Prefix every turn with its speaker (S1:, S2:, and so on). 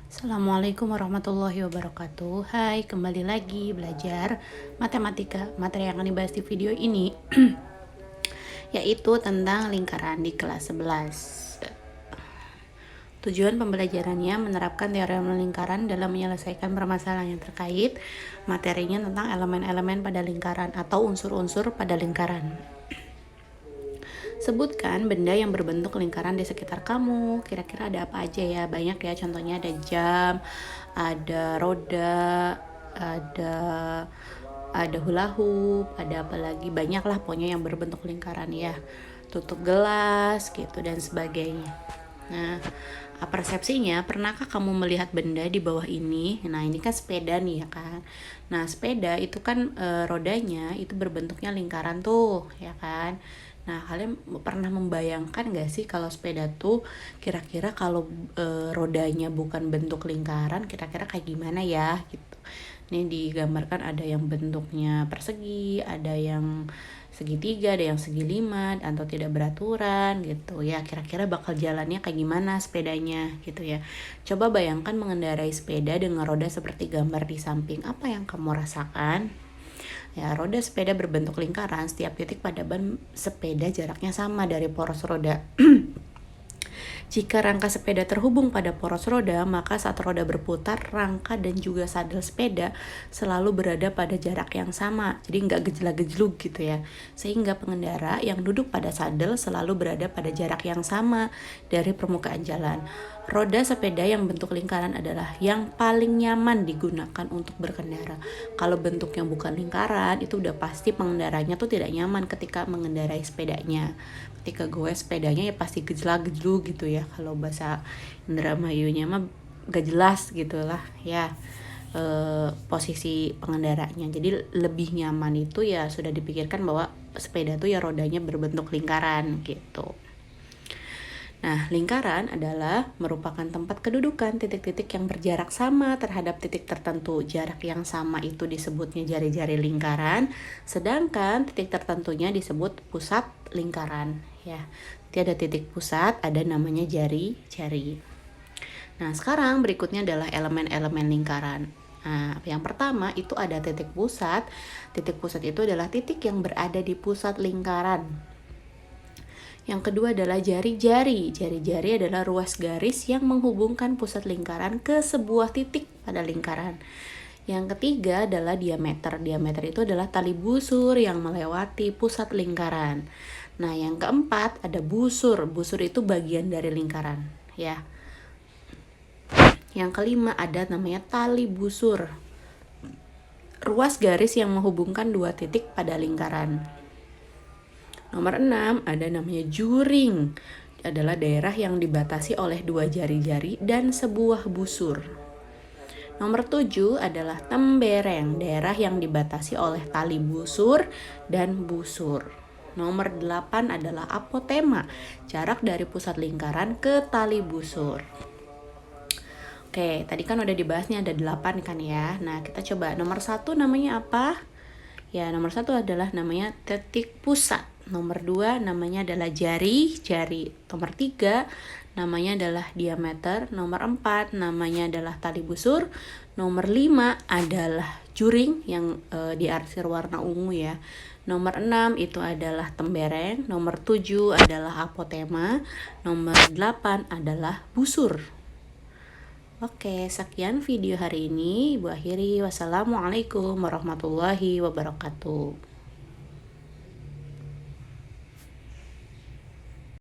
S1: Assalamualaikum warahmatullahi wabarakatuh. Hai, kembali lagi belajar matematika. Materi yang akan dibahas di video ini yaitu tentang lingkaran di kelas 11. Tujuan pembelajarannya menerapkan teorema lingkaran dalam menyelesaikan permasalahan yang terkait. Materinya tentang elemen-elemen pada lingkaran atau unsur-unsur pada lingkaran. Sebutkan benda yang berbentuk lingkaran di sekitar kamu. Kira-kira ada apa aja ya? Banyak ya, contohnya ada jam, ada roda, ada hula hoop, ada apa lagi? Banyak lah pokoknya yang berbentuk lingkaran ya. Tutup gelas gitu dan sebagainya. Nah, persepsinya, pernahkah kamu melihat benda di bawah ini? Nah, ini kan sepeda nih ya kan. Nah, sepeda itu kan rodanya itu berbentuknya lingkaran tuh, ya kan. Nah, kalian pernah membayangkan gak sih kalau sepeda tuh kira-kira kalau rodanya bukan bentuk lingkaran, kira-kira kayak gimana ya gitu. Ini digambarkan ada yang bentuknya persegi, ada yang segitiga, ada yang segi lima, atau tidak beraturan gitu ya. Kira-kira bakal jalannya kayak gimana sepedanya gitu ya. Coba bayangkan mengendarai sepeda dengan roda seperti gambar di samping. Apa yang kamu rasakan? Ya, roda sepeda berbentuk lingkaran, setiap titik pada ban sepeda jaraknya sama dari poros roda. Jika rangka sepeda terhubung pada poros roda, maka saat roda berputar, rangka dan juga sadel sepeda selalu berada pada jarak yang sama. Jadi nggak gejlak-gejlug gitu ya. Sehingga pengendara yang duduk pada sadel selalu berada pada jarak yang sama dari permukaan jalan. Roda sepeda yang bentuk lingkaran adalah yang paling nyaman digunakan untuk berkendara. Kalau bentuknya bukan lingkaran, itu udah pasti pengendaranya tuh tidak nyaman ketika mengendarai sepedanya. Ketika gue sepedanya ya pasti gejlak-gejlug gitu ya. Kalau bahasa Indramayunya mah gak jelas gitulah ya posisi pengendaranya. Jadi lebih nyaman itu ya sudah dipikirkan bahwa sepeda tuh ya rodanya berbentuk lingkaran gitu. Nah, lingkaran adalah merupakan tempat kedudukan titik-titik yang berjarak sama terhadap titik tertentu. Jarak yang sama itu disebutnya jari-jari lingkaran, sedangkan titik tertentunya disebut pusat lingkaran. Ya, tiada titik pusat, ada namanya jari-jari. Nah, sekarang berikutnya adalah elemen-elemen lingkaran. Nah, yang pertama itu ada titik pusat. Titik pusat itu adalah titik yang berada di pusat lingkaran. Yang kedua adalah jari-jari. Jari-jari adalah ruas garis yang menghubungkan pusat lingkaran ke sebuah titik pada lingkaran. Yang ketiga adalah diameter. Diameter itu adalah tali busur yang melewati pusat lingkaran. Nah, yang keempat ada busur. Busur itu bagian dari lingkaran, ya. Yang kelima ada namanya tali busur. Ruas garis yang menghubungkan dua titik pada lingkaran. Nomor 6 ada namanya juring. Adalah daerah yang dibatasi oleh dua jari-jari dan sebuah busur. Nomor 7 adalah tembereng, daerah yang dibatasi oleh tali busur dan busur. Nomor 8 adalah apotema, jarak dari pusat lingkaran ke tali busur. Oke, tadi kan udah dibahasnya ada 8 kan ya. Nah, kita coba nomor 1 namanya apa? Ya, nomor 1 adalah namanya titik pusat. Nomor 2 namanya adalah jari-jari. Nomor 3 namanya adalah diameter. Nomor 4 namanya adalah tali busur. Nomor 5 adalah juring yang diarsir warna ungu ya. Nomor 6 itu adalah tembereng. Nomor 7 adalah apotema. Nomor 8 adalah busur. Oke, sekian video hari ini. Ibu akhiri. Wassalamualaikum warahmatullahi wabarakatuh.